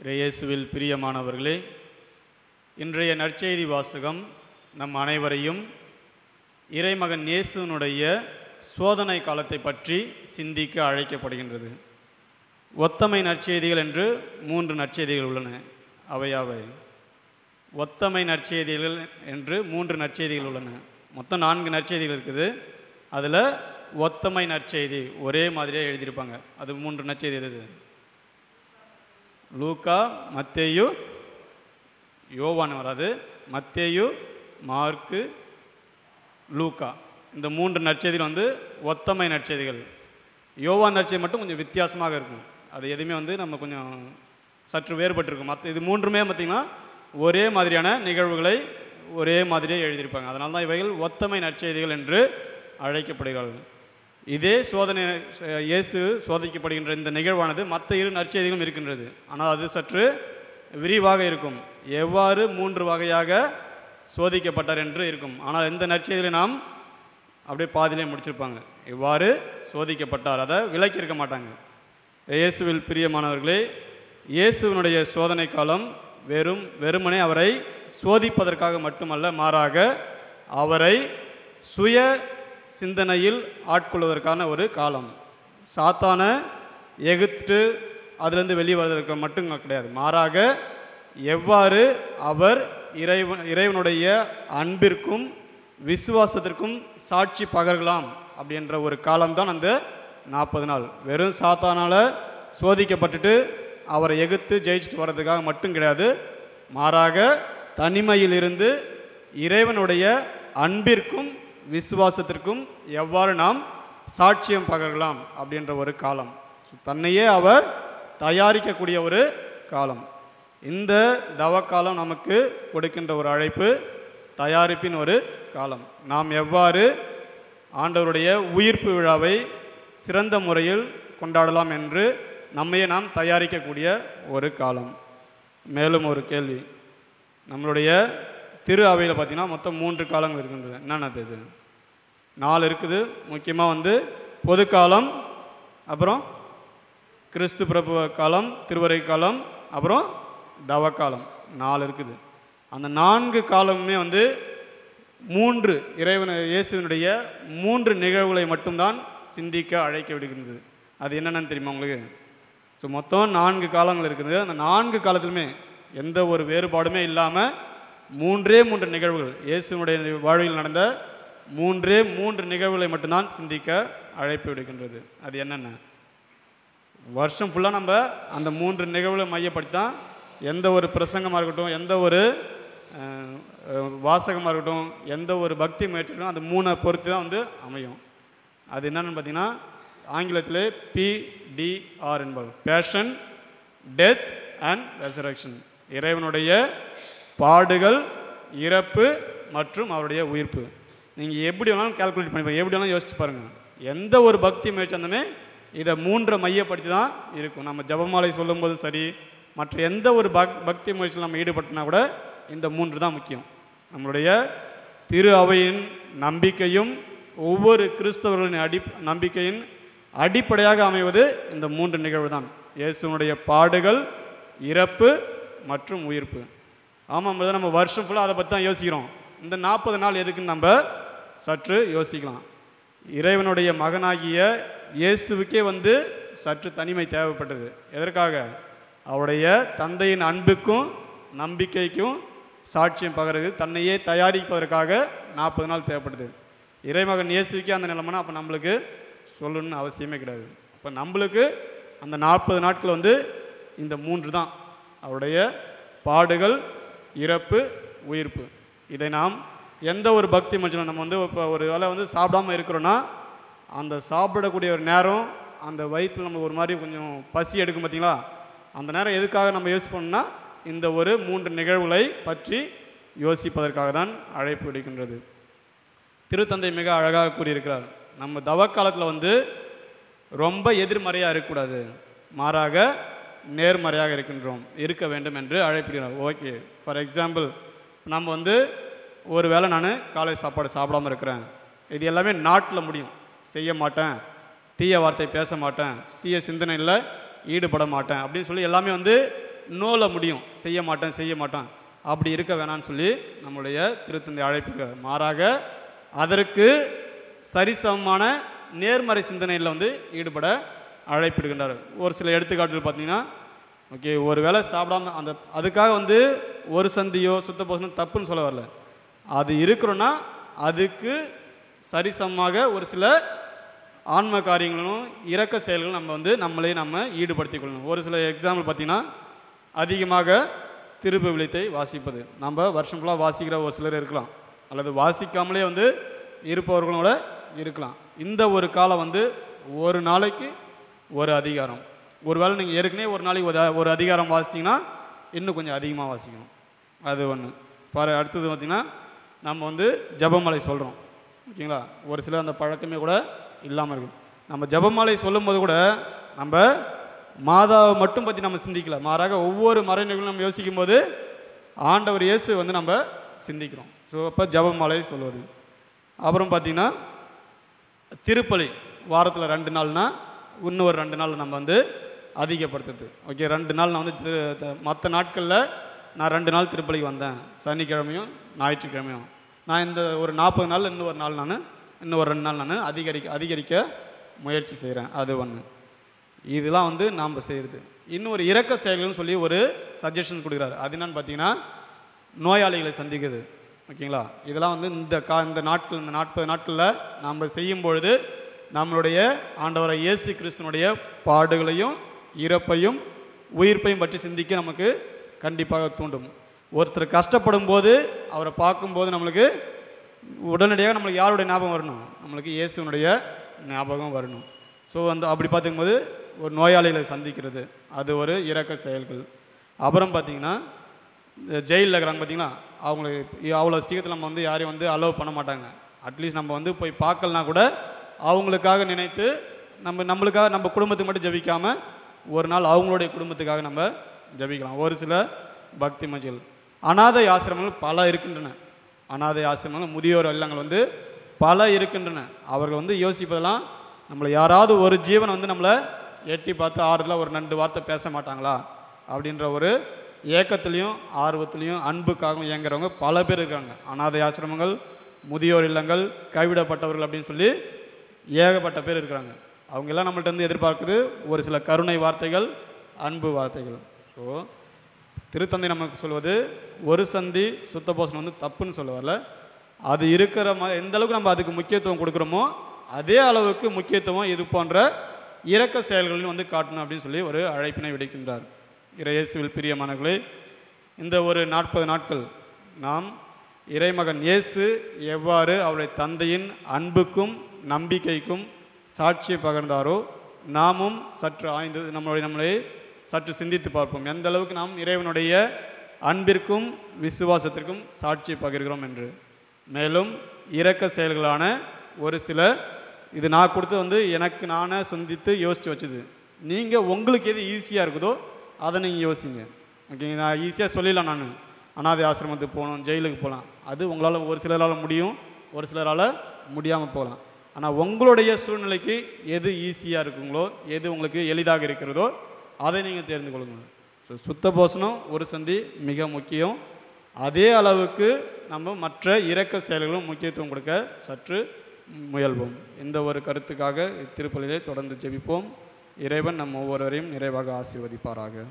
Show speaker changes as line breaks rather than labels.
இயேசுவில் பிரியமானவர்களே, இன்றைய நற்செய்தி வாசகம் நம் அனைவரையும் இறைமகன் இயேசுவினுடைய சோதனை காலத்தை பற்றி சிந்திக்க அழைக்கப்படுகின்றது. ஒத்தமை நற்செய்திகள் என்று 3 நற்செய்திகள் உள்ளன. அவையாவை ஒத்தமை நற்செய்திகள் என்று 3 நற்செய்திகள் உள்ளன. மொத்தம் 4 நற்செய்திகள் இருக்குது. அதில் ஒத்தமை நற்செய்தி ஒரே மாதிரியாக எழுதியிருப்பாங்க. அது 3 நற்செய்தி எது? லூக்கா, மத்தேயு, யோவான் வராது. மத்தேயு, மார்க்கு, லூக்கா, இந்த 3 நற்செய்திகள் ஒத்தமை நற்செய்திகள். யோவான் நற்செய்தி மட்டும் கொஞ்சம் வித்தியாசமாக இருக்கும். அது எதுவுமே நம்ம கொஞ்சம் சற்று வேறுபட்டிருக்கும். மற்ற இது 3மே பார்த்திங்கன்னா ஒரே மாதிரியான நிகழ்வுகளை ஒரே மாதிரியே எழுதியிருப்பாங்க. அதனால தான் இவைகள் ஒத்தமை நற்செய்திகள் என்று அழைக்கப்படுகிறார்கள். இதே சோதனை இயேசு சோதிக்கப்படுகின்ற இந்த நிகழ்வானது மற்ற 2 நற்செய்திகளும் இருக்கின்றது. ஆனால் அது சற்று விரிவாக இருக்கும். எவ்வாறு 3 வகையாக சோதிக்கப்பட்டார் என்று இருக்கும். ஆனால் இந்த நற்செய்தியை நாம் அப்படியே பாதியிலே முடிச்சிருப்பாங்க. இவ்வாறு சோதிக்கப்பட்டார், அதை விலக்கியிருக்க மாட்டாங்க. இயேசுவில் பிரியமானவர்களே, இயேசுவினுடைய சோதனை காலம் வெறுமனே அவரை சோதிப்பதற்காக மட்டுமல்ல, மாறாக அவரை சுய சிந்தனையில் ஆட்கொள்வதற்கான ஒரு காலம். சாத்தான எகிப்து அதிலிருந்து வெளியே வருவதற்கு மட்டும் கிடையாது, மாறாக எவ்வாறு அவர் இறைவனுடைய அன்பிற்கும் விசுவாசத்திற்கும் சாட்சி பகரலாம் அப்படின்ற ஒரு காலம்தான் அந்த 40 நாள். வெறும் சாத்தானால் சோதிக்கப்பட்டுட்டு அவரை எகிப்து ஜெயிச்சுட்டு வர்றதுக்காக மட்டும் கிடையாது, மாறாக தனிமையிலிருந்து இறைவனுடைய அன்பிற்கும் விசுவாசத்திற்கும் எவ்வாறு நாம் சாட்சியம் பகரலாம் அப்படின்ற ஒரு காலம். தன்னையே அவர் தயாரிக்கக்கூடிய ஒரு காலம். இந்த தவக்காலம் நமக்கு கொடுக்கின்ற ஒரு அழைப்பு, தயாரிப்பின் ஒரு காலம். நாம் எவ்வாறு ஆண்டவருடைய உயிர்ப்பு விழாவை சிறந்த முறையில் கொண்டாடலாம் என்று நம்மையே நாம் தயாரிக்கக்கூடிய ஒரு காலம். மேலும் ஒரு கேள்வி, நம்மளுடைய திரு அவையில் பார்த்திங்கன்னா மொத்தம் 3 காலங்கள் இருக்கின்றது. என்னென்னது? இது 4 இருக்குது. முக்கியமாக பொதுக்காலம், அப்புறம் கிறிஸ்து பிறப்பு காலம், திருவரை காலம், அப்புறம் தவக்காலம். 4 இருக்குது. அந்த 4 காலமுமே 3 இறைவன் இயேசுவினுடைய 3 நிகழ்வுகளை மட்டும்தான் சிந்திக்க அழைக்க விடுகின்றது. அது என்னென்னு தெரியுமா உங்களுக்கு? ஸோ மொத்தம் 4 காலங்கள் இருக்குது. அந்த 4 காலத்திலுமே எந்த ஒரு வேறுபாடுமே இல்லாமல் 3 நிகழ்வுகள், இயேசுனுடைய வாழ்வில் நடந்த 3 நிகழ்வுகளை மட்டும்தான் சிந்திக்க அழைப்பு விடுகின்றது. அது என்னென்ன? வருஷம் ஃபுல்லாக நம்ம அந்த 3 நிகழ்வுகளை மையப்படுத்தி தான் எந்த ஒரு பிரசங்கமாக இருக்கட்டும், எந்த ஒரு வாசகமாக இருக்கட்டும், எந்த ஒரு பக்தி முயற்சியும் அந்த 3 பொறுத்து தான் அமையும். அது என்னென்னு பார்த்தீங்கன்னா ஆங்கிலத்திலே PDR என்பது பேஷன், டெத் அண்ட் ரெசரக்ஷன். இறைவனுடைய பாடுகள், இறப்பு மற்றும் அவருடைய உயிர்ப்பு. நீங்கள் எப்படி வேணாலும் கால்குலேட் பண்ணி பாருங்கள், எப்படி வேணாலும் யோசிச்சு பாருங்கள். எந்த ஒரு பக்தி முயற்சி அந்தமே இதை 3 மையப்படுத்தி தான் இருக்கும். நம்ம ஜபமாலை சொல்லும்போதும் சரி, மற்ற எந்த ஒரு பக்தி முயற்சியில் நம்ம ஈடுபட்டினா கூட இந்த 3 தான் முக்கியம். நம்மளுடைய திரு அவையின் நம்பிக்கையும் ஒவ்வொரு கிறிஸ்தவர்களின் நம்பிக்கையின் அடிப்படையாக அமைவது இந்த 3 நிகழ்வு தான். இயேசுனுடைய பாடுகள், இறப்பு மற்றும் உயிர்ப்பு. ஆமாம், நம்ம வருஷம் ஃபுல்லாக அதை பற்றி தான் யோசிக்கிறோம். இந்த 40 நாள் எதுக்குன்னு நம்ம சற்று யோசிக்கலாம். இறைவனுடைய மகனாகிய இயேசுவுக்கே சற்று தனிமை தேவைப்பட்டது. எதற்காக? அவருடைய தந்தையின் அன்புக்கும் நம்பிக்கைக்கும் சாட்சியம் பகர்றது, தன்னையே தயாரிப்பதற்காக 40 நாள் தேவைப்படுது. இறைமகன் இயேசுக்கே அந்த நிலைமைனா அப்போ நம்மளுக்கு சொல்லணும்னு அவசியமே கிடையாது. அப்போ நம்மளுக்கு அந்த 40 நாட்கள் இந்த 3 தான். அவருடைய பாடுகள், இறப்பு, உயிர்ப்பு. இதை நாம் எந்த ஒரு பக்தி மனுஷனும் நம்ம இப்போ ஒரு வேளை சாப்பிடாமல் இருக்கிறோன்னா, அந்த சாப்பிடக்கூடிய ஒரு நேரம் அந்த வயிற்றில் நம்ம ஒரு மாதிரி கொஞ்சம் பசி எடுக்கும் பார்த்தீங்களா, அந்த நேரம் எதுக்காக நம்ம யோசிப்போம்னா இந்த ஒரு 3 நிகழ்வுகளை பற்றி யோசிப்பதற்காக தான் அழைப்பு விடுக்கின்றது. திருத்தந்தை மிக அழகாக கூறியிருக்கிறார், நம்ம தவக்காலத்தில் ரொம்ப எதிர்மறையாக இருக்கக்கூடாது, மாறாக நேர்மறையாக இருக்க வேண்டும் என்று அழைப்பிடுகிறார். ஓகே, ஃபார் எக்ஸாம்பிள் நம்ம ஒரு வேளை நான் காலை சாப்பாடு சாப்பிடாமல் இருக்கிறேன், இது எல்லாமே நாட்டில் முடியும். செய்ய மாட்டேன், தீய வார்த்தை பேச மாட்டேன், தீய சிந்தனையில் ஈடுபட மாட்டேன் அப்படின்னு சொல்லி எல்லாமே நோல முடியும், செய்ய மாட்டேன் அப்படி இருக்க வேணான்னு சொல்லி நம்முடைய திருத்தந்தை அழைப்பு. மாறாக அதற்கு சரிசமமான நேர்மறை சிந்தனையில் வந்து ஈடுபட அழைப்பிடுகின்றார். ஒரு சில எடுத்துக்காட்டுகள் பார்த்தீங்கன்னா, ஓகே, ஒரு வேளை சாப்பிடாம அதுக்காக வந்து ஒரு சந்தியோ சுத்த போசனம் தப்புன்னு சொல்ல வரல. அது இருக்கிறோன்னா அதுக்கு சரிசமமாக ஒரு சில ஆன்ம காரியங்களும் இரக்க செயல்களும் நம்ம ஈடுபடுத்திக் கொள்ளணும். ஒரு சில எக்ஸாம்பிள் பார்த்தீங்கன்னா, அதிகமாக திருப்பு விழித்தை வாசிப்பது. நம்ம வருஷம் ஃபுல்லாக வாசிக்கிற ஒரு சிலர் இருக்கலாம், அல்லது வாசிக்காமலே வந்து இருப்பவர்களோட இருக்கலாம். இந்த ஒரு காலம் வந்து ஒரு நாளைக்கு ஒரு அதிகாரம். ஒருவேளை நீங்கள் ஏற்கனவே ஒரு நாளைக்கு ஒரு அதிகாரம் வாசிச்சிங்கன்னா இன்னும் கொஞ்சம் அதிகமாக வாசிக்கணும். அது ஒன்று. அடுத்தது பார்த்திங்கன்னா, நம்ம வந்து ஜபமாலை சொல்கிறோம், ஓகேங்களா. ஒரு சிலர் அந்த பழக்கமே கூட இல்லாமல் இருக்குது. நம்ம ஜபமாலை சொல்லும்போது கூட நம்ம மாதாவை மட்டும் பற்றி நம்ம சிந்திக்கல, மாறாக ஒவ்வொரு மறைநிகழ்வும் நம்ம யோசிக்கும் போது ஆண்டவர் இயேசு வந்து நம்ம சிந்திக்கிறோம். ஸோ அப்போ ஜபமாலை சொல்வது. அப்புறம் பார்த்திங்கன்னா, திருப்பலி வாரத்தில் 2 நாள்னா இன்னும் ஒரு 2 நாள் நம்ம வந்து அதிகப்படுத்துறது. ஓகே, 2 நாள் நான் வந்து மற்ற நாட்களில் நான் 2 நாள் திருப்பலிக்கு வந்தேன், சனிக்கிழமையும் ஞாயிற்றுக்கிழமையும். நான் இந்த ஒரு 40 நாள் இன்னும் ஒரு 2 நாள் நான் அதிகரிக்க முயற்சி செய்கிறேன். அது ஒன்று. இதெல்லாம் வந்து நாம் செய்கிறது. இன்னும் ஒரு இரக்க செயல்கள்னு சொல்லி ஒரு சஜஷன் கொடுக்குறாரு. அது என்னன்னு பார்த்தீங்கன்னா, நோயாளிகளை சந்திக்கிறது, ஓகேங்களா. இதெல்லாம் வந்து இந்த 40 நாட்களில் நாம் செய்யும் பொழுது நம்மளுடைய ஆண்டவரை இயேசு கிறிஸ்துனுடைய பாடுகளையும் இறப்பையும் உயிர்ப்பையும் பற்றி சிந்திக்க நமக்கு கண்டிப்பாக தூண்டும். ஒருத்தர் கஷ்டப்படும் போது அவரை பார்க்கும்போது நம்மளுக்கு உடனடியாக நம்மளுக்கு யாருடைய ஞாபகம் வரணும்? நம்மளுக்கு இயேசுனுடைய ஞாபகம் வரணும். ஸோ அப்படி பார்த்துக்கும்போது ஒரு நோயாளிகளை சந்திக்கிறது, அது ஒரு இரக்க செயல்கள். அப்புறம் பார்த்திங்கன்னா, ஜெயிலில் இருக்கிறாங்க பார்த்திங்கன்னா, அவங்களுக்கு அவ்வளோ சீக்கிரத்தில் நம்ம வந்து யாரையும் வந்து அலோவ் பண்ண மாட்டாங்க. அட்லீஸ்ட் நம்ம வந்து போய் பார்க்கலனா கூட அவங்களுக்காக நினைத்து நம்மளுக்காக நம்ம குடும்பத்துக்கு மட்டும் ஜபிக்காமல் ஒரு நாள் அவங்களுடைய குடும்பத்துக்காக நம்ம ஜபிக்கலாம். ஒரு சில பக்தி மஞ்சள் அனாதை ஆசிரமங்கள் பல இருக்கின்றன. அனாதை ஆசிரமங்கள், முதியோர் இல்லங்கள் வந்து பல இருக்கின்றன. அவர்கள் வந்து யோசிப்பதெல்லாம், நம்மளை யாராவது ஒரு ஜீவன் வந்து நம்மளை எட்டி பார்த்து ஆறுதலாக ஒரு 2 வார்த்தை பேச மாட்டாங்களா அப்படின்ற ஒரு ஏக்கத்துலேயும் ஆர்வத்துலேயும் அன்புக்காகவும் இயங்குறவங்க பல பேர் இருக்காங்க. அனாதை ஆசிரமங்கள், முதியோர் இல்லங்கள், கைவிடப்பட்டவர்கள் அப்படின்னு சொல்லி ஏகப்பட்ட பேர் இருக்கிறாங்க. அவங்கெல்லாம் நம்மள்ட்ட வந்து எதிர்பார்க்குது ஒரு சில கருணை வார்த்தைகள், அன்பு வார்த்தைகள். ஸோ திருத்தந்தை நமக்கு சொல்வது, ஒரு சந்தி சுத்த போசனம் வந்து தப்புன்னு சொல்ல வரல. அது இருக்கிற எந்த அளவுக்கு நம்ம அதுக்கு முக்கியத்துவம் கொடுக்குறோமோ அதே அளவுக்கு முக்கியத்துவம் இது போன்ற இரக்க செயல்களையும் வந்து காட்டணும் அப்படின்னு சொல்லி ஒரு அழைப்பினை விடுக்கின்றார். இயேசுவில் பிரியமானவர்களே, இந்த ஒரு 40 நாட்கள் நாம் இறைமகன் இயேசு எவ்வாறு அவருடைய தந்தையின் அன்புக்கும் நம்பிக்கைக்கும் சாட்சி பகர்ந்தாரோ நாமும் சற்று ஆய்ந்து நம்மளை சற்று சிந்தித்து பார்ப்போம். எந்த அளவுக்கு நாம் இறைவனுடைய அன்பிற்கும் விசுவாசத்திற்கும் சாட்சி பகிர்கிறோம் என்று. மேலும் இரக்க செயல்களான ஒரு சில, இது நான் கொடுத்து வந்து எனக்கு நானே சிந்தித்து யோசித்து வச்சுது. நீங்கள் உங்களுக்கு எது ஈஸியாக இருக்குதோ அதை நீங்கள் யோசிங்க. ஓகே, நான் ஈஸியாக சொல்லிடலாம், நான் அனாதை ஆசிரமத்துக்கு போகணும், ஜெயிலுக்கு போகலாம். அது உங்களால் ஒரு சிலரால் முடியும், ஒரு சிலரால் முடியாமல் போகலாம். ஆனால் உங்களுடைய சூழ்நிலைக்கு எது ஈஸியாக இருக்குங்களோ, எது உங்களுக்கு எளிதாக இருக்கிறதோ அதை நீங்கள் தெரிந்து கொள்ளுங்கள். ஸோ சுத்த போசனம் ஒரு சந்தி மிக முக்கியம். அதே அளவுக்கு நம்ம மற்ற இரக்க செயல்களும் முக்கியத்துவம் கொடுக்க சற்று முயல்வோம். இந்த ஒரு கருத்துக்காக திருப்பலியிலே தொடர்ந்து ஜெபிப்போம். இறைவன் நம் ஒவ்வொருவரையும் நிறைவாக ஆசீர்வதிப்பாராக.